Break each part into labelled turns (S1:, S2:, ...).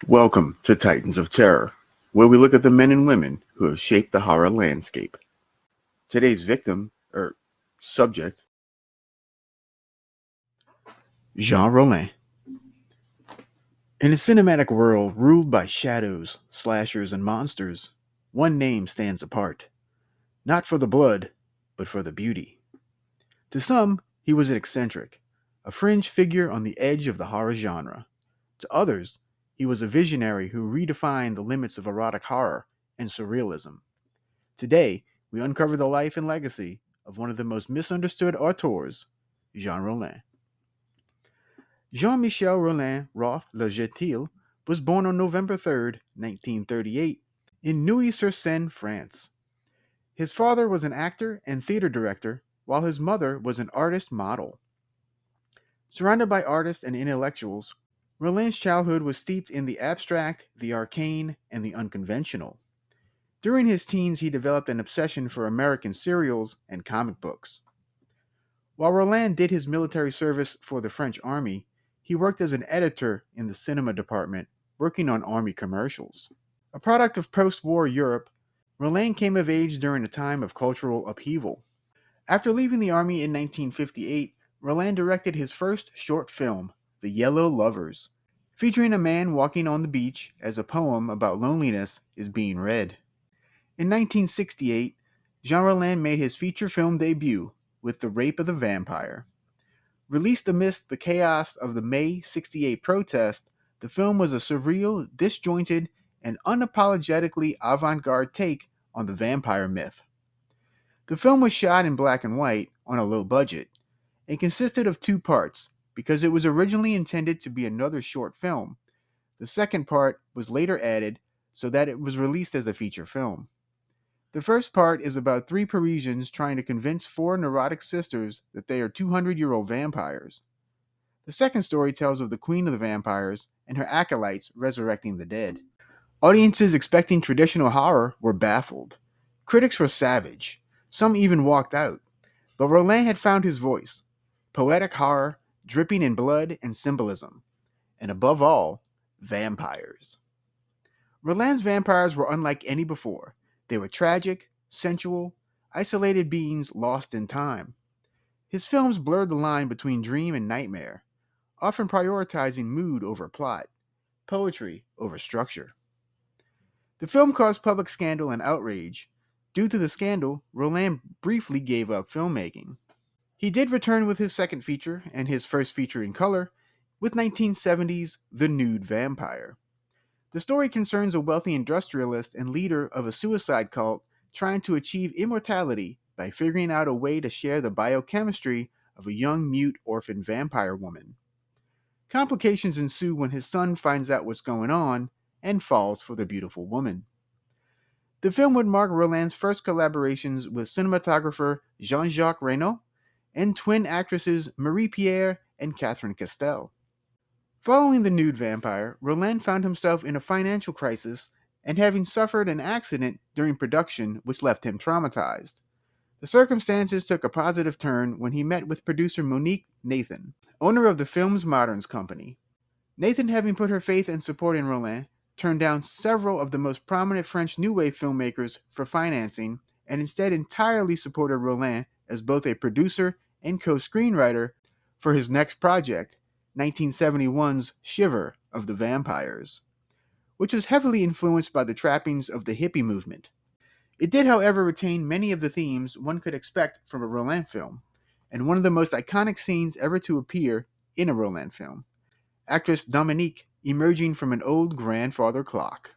S1: Welcome to Titans of Terror, where we look at the men and women who have shaped the horror landscape. Today's subject, Jean Rollin. In a cinematic world ruled by shadows, slashers, and monsters, one name stands apart. Not for the blood, but for the beauty. To some, he was an eccentric, a fringe figure on the edge of the horror genre. To others, he was a visionary who redefined the limits of erotic horror and surrealism. Today, we uncover the life and legacy of one of the most misunderstood auteurs, Jean Rollin. Jean-Michel Rollin Roth Le Jetil was born on November 3rd, 1938, in Neuilly-sur-Seine, France. His father was an actor and theater director, while his mother was an artist model. Surrounded by artists and intellectuals, Rollin's childhood was steeped in the abstract, the arcane, and the unconventional. During his teens, he developed an obsession for American serials and comic books. While Rollin did his military service for the French Army, he worked as an editor in the cinema department, working on Army commercials. A product of post war Europe, Rollin came of age during a time of cultural upheaval. After leaving the Army in 1958, Rollin directed his first short film, The Yellow Lovers, featuring a man walking on the beach as a poem about loneliness is being read. In 1968, Jean Rollin made his feature film debut with The Rape of the Vampire. Released amidst the chaos of the May '68 protest, the film was a surreal, disjointed, and unapologetically avant-garde take on the vampire myth. The film was shot in black and white on a low budget and consisted of two parts because it was originally intended to be another short film. The second part was later added so that it was released as a feature film. The first part is about three Parisians trying to convince four neurotic sisters that they are 200-year-old vampires. The second story tells of the queen of the vampires and her acolytes resurrecting the dead. Audiences expecting traditional horror were baffled. Critics were savage. Some even walked out. But Rollin had found his voice: poetic horror, dripping in blood and symbolism. And above all, vampires. Rollin's vampires were unlike any before. They were tragic, sensual, isolated beings lost in time. His films blurred the line between dream and nightmare, often prioritizing mood over plot, poetry over structure. The film caused public scandal and outrage. Due to the scandal, Rollin briefly gave up filmmaking. He did return with his second feature and his first feature in color with 1970's The Nude Vampire. The story concerns a wealthy industrialist and leader of a suicide cult trying to achieve immortality by figuring out a way to share the biochemistry of a young mute orphan vampire woman. Complications ensue when his son finds out what's going on and falls for the beautiful woman. The film would mark Rollin's first collaborations with cinematographer Jean-Jacques Reynaud and twin actresses Marie-Pierre and Catherine Castel. Following The Nude Vampire, Rollin found himself in a financial crisis and having suffered an accident during production which left him traumatized. The circumstances took a positive turn when he met with producer Monique Nathan, owner of the Films Moderns company. Nathan, having put her faith and support in Rollin, turned down several of the most prominent French New Wave filmmakers for financing and instead entirely supported Rollin as both a producer and co-screenwriter for his next project, 1971's Shiver of the Vampires, which was heavily influenced by the trappings of the hippie movement. It did, however, retain many of the themes one could expect from a Rollin film, and one of the most iconic scenes ever to appear in a Rollin film: actress Dominique emerging from an old grandfather clock.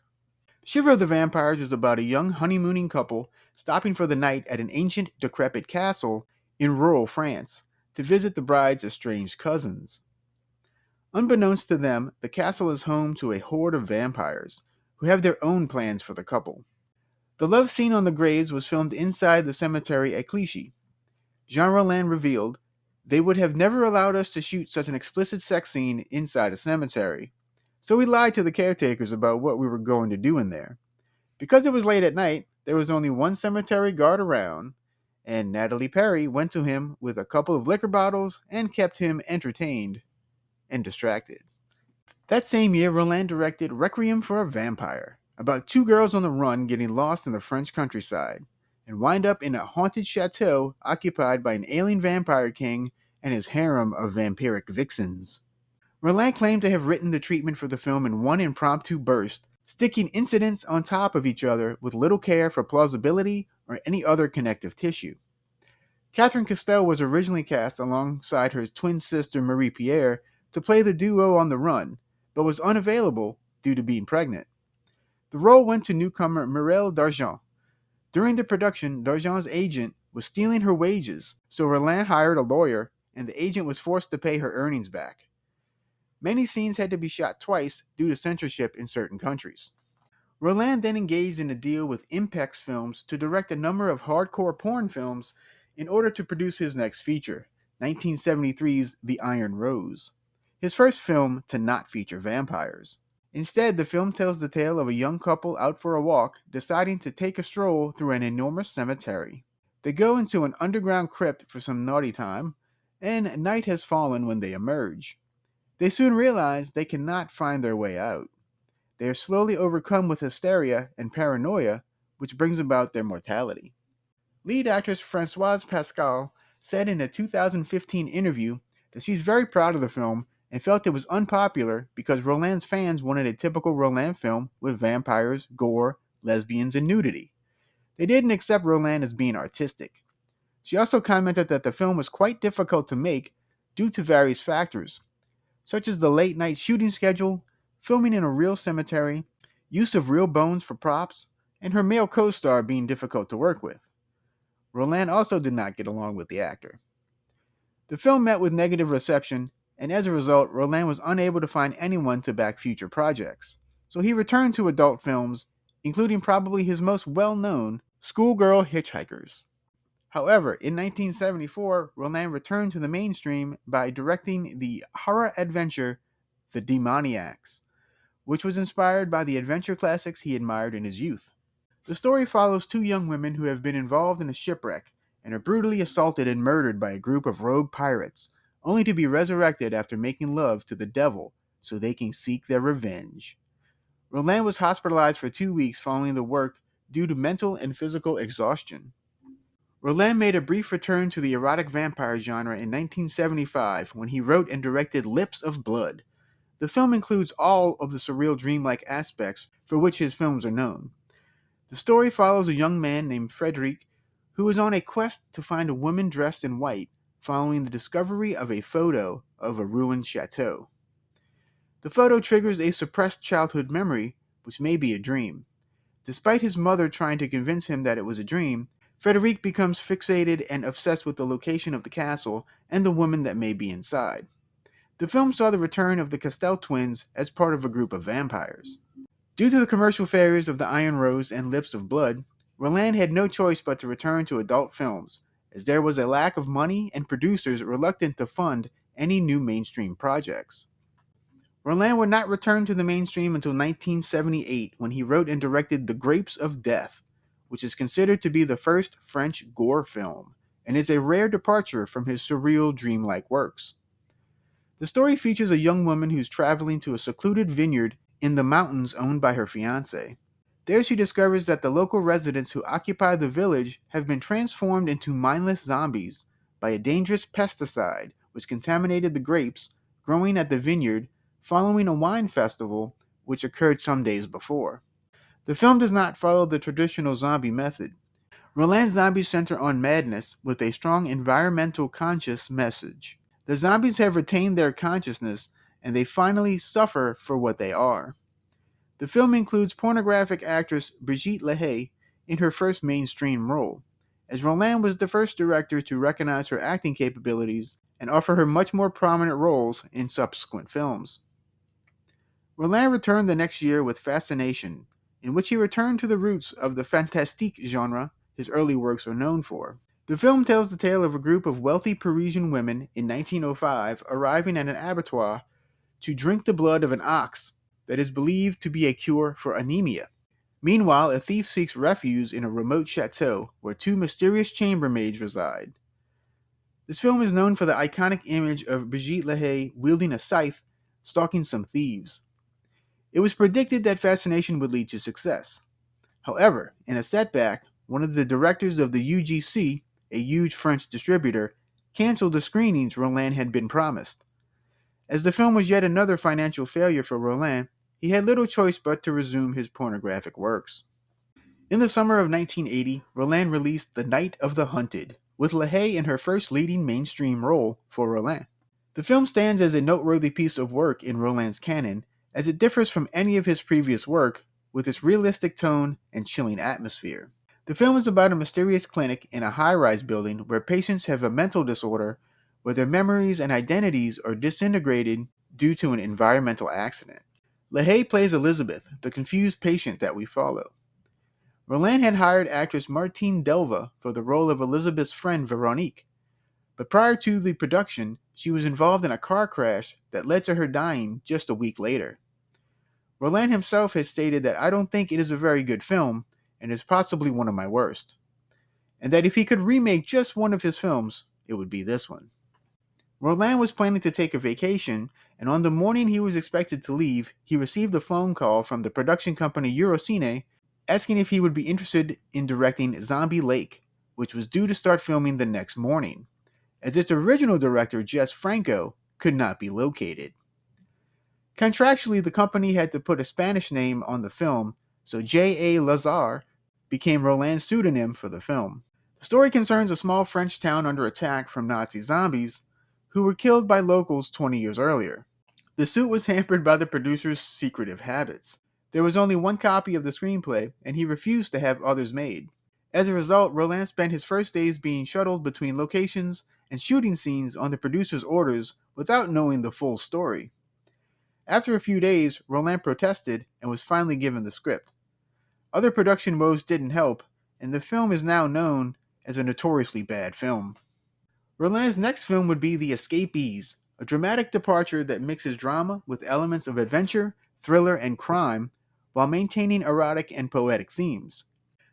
S1: Shiver of the Vampires is about a young honeymooning couple stopping for the night at an ancient, decrepit castle in rural France to visit the bride's estranged cousins. Unbeknownst to them, the castle is home to a horde of vampires who have their own plans for the couple. The love scene on the graves was filmed inside the cemetery at Clichy. Jean Rollin revealed, "They would have never allowed us to shoot such an explicit sex scene inside a cemetery. So we lied to the caretakers about what we were going to do in there. Because it was late at night, there was only one cemetery guard around, and Natalie Perry went to him with a couple of liquor bottles and kept him entertained and distracted." That same year, Rollin directed Requiem for a Vampire, about two girls on the run getting lost in the French countryside, and wind up in a haunted chateau occupied by an alien vampire king and his harem of vampiric vixens. Rollin claimed to have written the treatment for the film in one impromptu burst, sticking incidents on top of each other with little care for plausibility or any other connective tissue. Catherine Castel was originally cast alongside her twin sister Marie Pierre to play the duo on the run, but was unavailable due to being pregnant. The role went to newcomer Mireille Dargent. During the production, Dargent's agent was stealing her wages, so Rollin hired a lawyer, and the agent was forced to pay her earnings back. Many scenes had to be shot twice due to censorship in certain countries. Rollin then engaged in a deal with Impex Films to direct a number of hardcore porn films in order to produce his next feature, 1973's The Iron Rose, his first film to not feature vampires. Instead, the film tells the tale of a young couple out for a walk, deciding to take a stroll through an enormous cemetery. They go into an underground crypt for some naughty time, and night has fallen when they emerge. They soon realize they cannot find their way out. They are slowly overcome with hysteria and paranoia, which brings about their mortality. Lead actress Françoise Pascal said in a 2015 interview that she's very proud of the film and felt it was unpopular because Rollin's fans wanted a typical Rollin film with vampires, gore, lesbians, and nudity. They didn't accept Rollin as being artistic. She also commented that the film was quite difficult to make due to various factors, such as the late night shooting schedule, filming in a real cemetery, use of real bones for props, and her male co star being difficult to work with. Rollin also did not get along with the actor. The film met with negative reception, and as a result, Rollin was unable to find anyone to back future projects. So he returned to adult films, including probably his most well known, Schoolgirl Hitchhikers. However, in 1974, Rollin returned to the mainstream by directing the horror adventure The Demoniacs, which was inspired by the adventure classics he admired in his youth. The story follows two young women who have been involved in a shipwreck and are brutally assaulted and murdered by a group of rogue pirates, only to be resurrected after making love to the devil so they can seek their revenge. Rollin was hospitalized for 2 weeks following the work due to mental and physical exhaustion. Rollin made a brief return to the erotic vampire genre in 1975 when he wrote and directed Lips of Blood. The film includes all of the surreal dreamlike aspects for which his films are known. The story follows a young man named Frederic who is on a quest to find a woman dressed in white following the discovery of a photo of a ruined chateau. The photo triggers a suppressed childhood memory, which may be a dream. Despite his mother trying to convince him that it was a dream, Frederic becomes fixated and obsessed with the location of the castle and the woman that may be inside. The film saw the return of the Castel twins as part of a group of vampires. Due to the commercial failures of The Iron Rose and Lips of Blood, Rollin had no choice but to return to adult films, as there was a lack of money and producers reluctant to fund any new mainstream projects. Rollin would not return to the mainstream until 1978 when he wrote and directed The Grapes of Death, which is considered to be the first French gore film, and is a rare departure from his surreal dreamlike works. The story features a young woman who's traveling to a secluded vineyard in the mountains owned by her fiancé. There she discovers that the local residents who occupy the village have been transformed into mindless zombies by a dangerous pesticide which contaminated the grapes growing at the vineyard following a wine festival which occurred some days before. The film does not follow the traditional zombie method. Rollin's zombies center on madness with a strong environmental conscious message. The zombies have retained their consciousness and they finally suffer for what they are. The film includes pornographic actress Brigitte Lahaye in her first mainstream role, as Rollin was the first director to recognize her acting capabilities and offer her much more prominent roles in subsequent films. Rollin returned the next year with Fascination, in which he returned to the roots of the fantastique genre his early works are known for. The film tells the tale of a group of wealthy Parisian women in 1905 arriving at an abattoir to drink the blood of an ox that is believed to be a cure for anemia. Meanwhile, a thief seeks refuge in a remote chateau where two mysterious chambermaids reside. This film is known for the iconic image of Brigitte Lahaye wielding a scythe stalking some thieves. It was predicted that Fascination would lead to success. However, in a setback, one of the directors of the UGC, a huge French distributor, canceled the screenings Rollin had been promised. As the film was yet another financial failure for Rollin, he had little choice but to resume his pornographic works. In the summer of 1980, Rollin released The Night of the Hunted, with LaHaye in her first leading mainstream role for Rollin. The film stands as a noteworthy piece of work in Rollin's canon, as it differs from any of his previous work with its realistic tone and chilling atmosphere. The film is about a mysterious clinic in a high-rise building where patients have a mental disorder where their memories and identities are disintegrated due to an environmental accident. LaHaye plays Elizabeth, the confused patient that we follow. Rollin had hired actress Martine Delva for the role of Elizabeth's friend Veronique, but prior to the production, she was involved in a car crash that led to her dying just a week later. Rollin himself has stated that I don't think it is a very good film, and is possibly one of my worst, and that if he could remake just one of his films, it would be this one. Rollin was planning to take a vacation, and on the morning he was expected to leave, he received a phone call from the production company Eurocine asking if he would be interested in directing Zombie Lake, which was due to start filming the next morning, as its original director, Jess Franco, could not be located. Contractually, the company had to put a Spanish name on the film, so J.A. Lazar became Rollin's pseudonym for the film. The story concerns a small French town under attack from Nazi zombies who were killed by locals 20 years earlier. The suit was hampered by the producer's secretive habits. There was only one copy of the screenplay, and he refused to have others made. As a result, Rollin spent his first days being shuttled between locations and shooting scenes on the producer's orders without knowing the full story. After a few days, Rollin protested and was finally given the script. Other production woes didn't help, and the film is now known as a notoriously bad film. Rollin's next film would be The Escapees, a dramatic departure that mixes drama with elements of adventure, thriller, and crime, while maintaining erotic and poetic themes.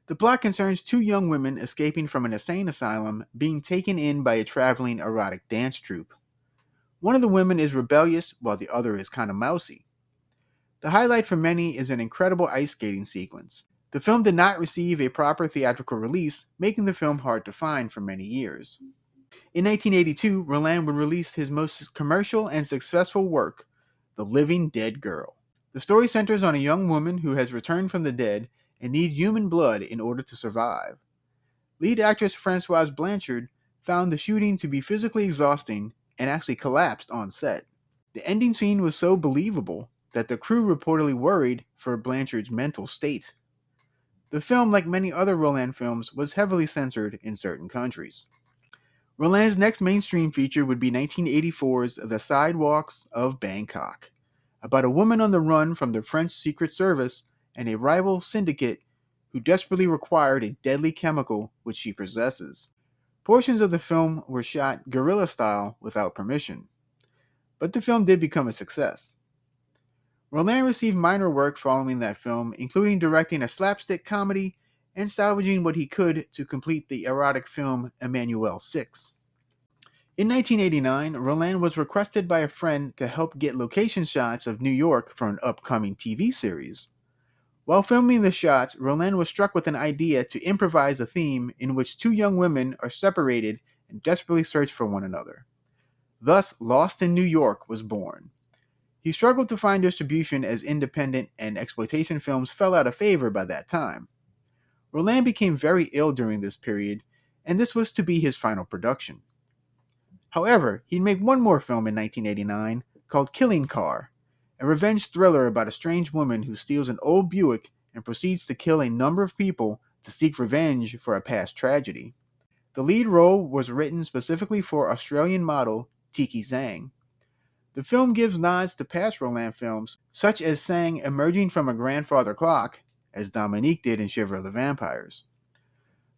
S1: The plot concerns two young women escaping from an insane asylum being taken in by a traveling erotic dance troupe. One of the women is rebellious, while the other is kind of mousy. The highlight for many is an incredible ice skating sequence. The film did not receive a proper theatrical release, making the film hard to find for many years. In 1982, Rollin would release his most commercial and successful work, The Living Dead Girl. The story centers on a young woman who has returned from the dead and needs human blood in order to survive. Lead actress Francoise Blanchard found the shooting to be physically exhausting and actually collapsed on set. The ending scene was so believable that the crew reportedly worried for Blanchard's mental state. The film, like many other Rollin films, was heavily censored in certain countries. Rollin's next mainstream feature would be 1984's The Sidewalks of Bangkok, about a woman on the run from the French Secret Service and a rival syndicate who desperately required a deadly chemical which she possesses. Portions of the film were shot guerrilla style without permission, but the film did become a success. Rollin received minor work following that film, including directing a slapstick comedy and salvaging what he could to complete the erotic film Emmanuelle 6. In 1989, Rollin was requested by a friend to help get location shots of New York for an upcoming TV series. While filming the shots, Rollin was struck with an idea to improvise a theme in which two young women are separated and desperately search for one another. Thus, Lost in New York was born. He struggled to find distribution as independent and exploitation films fell out of favor by that time. Rollin became very ill during this period, and this was to be his final production. However, he'd make one more film in 1989 called Killing Car, a revenge thriller about a strange woman who steals an old Buick and proceeds to kill a number of people to seek revenge for a past tragedy. The lead role was written specifically for Australian model Tiki Zhang. The film gives nods to past Rollin films, such as Zhang emerging from a grandfather clock, as Dominique did in Shiver of the Vampires.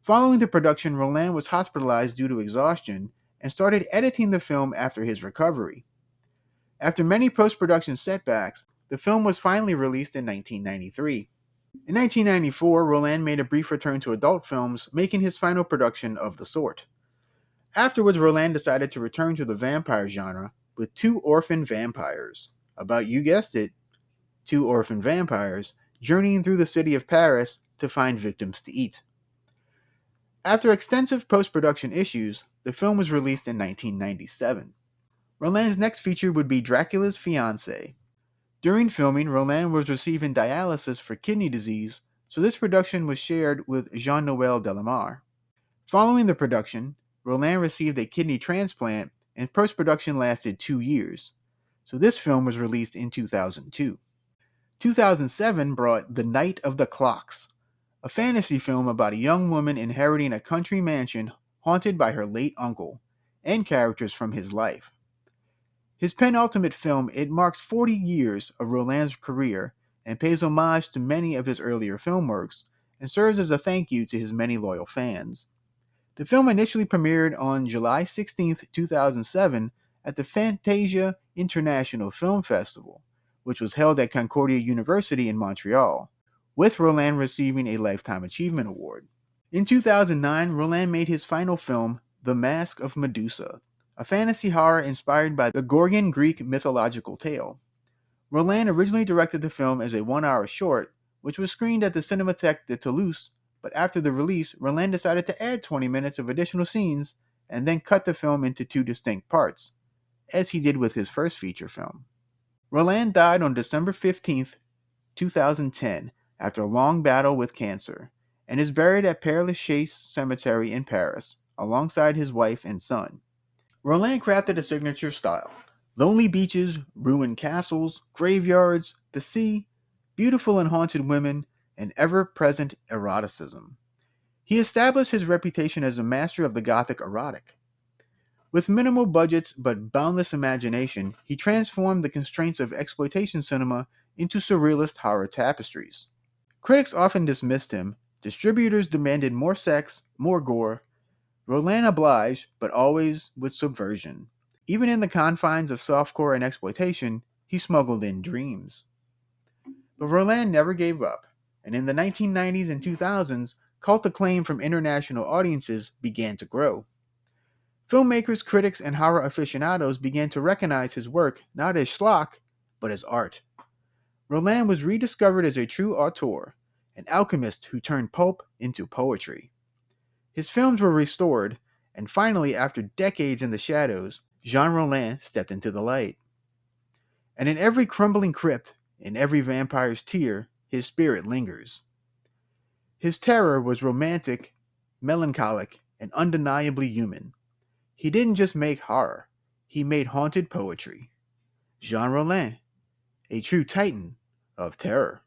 S1: Following the production, Rollin was hospitalized due to exhaustion and started editing the film after his recovery. After many post-production setbacks, the film was finally released in 1993. In 1994, Rollin made a brief return to adult films, making his final production of the sort. Afterwards, Rollin decided to return to the vampire genre with Two Orphan Vampires, about, you guessed it, two orphan vampires journeying through the city of Paris to find victims to eat. After extensive post-production issues, the film was released in 1997. Rollin's next feature would be Dracula's Fiancé. During filming, Rollin was receiving dialysis for kidney disease, so this production was shared with Jean-Noël Delamare. Following the production, Rollin received a kidney transplant, and post-production lasted 2 years, so this film was released in 2002. 2007 brought The Night of the Clocks, a fantasy film about a young woman inheriting a country mansion haunted by her late uncle, and characters from his life. His penultimate film, it marks 40 years of Rollin's career and pays homage to many of his earlier film works, and serves as a thank you to his many loyal fans. The film initially premiered on July 16, 2007 at the Fantasia International Film Festival, which was held at Concordia University in Montreal, with Rollin receiving a Lifetime Achievement Award. In 2009, Rollin made his final film, The Mask of Medusa, a fantasy horror inspired by the Gorgon Greek mythological tale. Rollin originally directed the film as a 1-hour short, which was screened at the Cinémathèque de Toulouse, but after the release, Rollin decided to add 20 minutes of additional scenes and then cut the film into 2 distinct parts, as he did with his first feature film. Rollin died on December 15, 2010, after a long battle with cancer, and is buried at Père Lachaise Cemetery in Paris, alongside his wife and son. Rollin crafted a signature style: lonely beaches, ruined castles, graveyards, the sea, beautiful and haunted women, and ever-present eroticism. He established his reputation as a master of the Gothic erotic. With minimal budgets but boundless imagination, he transformed the constraints of exploitation cinema into surrealist horror tapestries. Critics often dismissed him, distributors demanded more sex, more gore. Rollin obliged, but always with subversion. Even in the confines of softcore and exploitation, he smuggled in dreams. But Rollin never gave up, and in the 1990s and 2000s, cult acclaim from international audiences began to grow. Filmmakers, critics, and horror aficionados began to recognize his work not as schlock, but as art. Rollin was rediscovered as a true auteur, an alchemist who turned pulp into poetry. His films were restored, and finally, after decades in the shadows, Jean Rollin stepped into the light. And in every crumbling crypt, in every vampire's tear, his spirit lingers. His terror was romantic, melancholic, and undeniably human. He didn't just make horror, he made haunted poetry. Jean Rollin, a true titan of terror.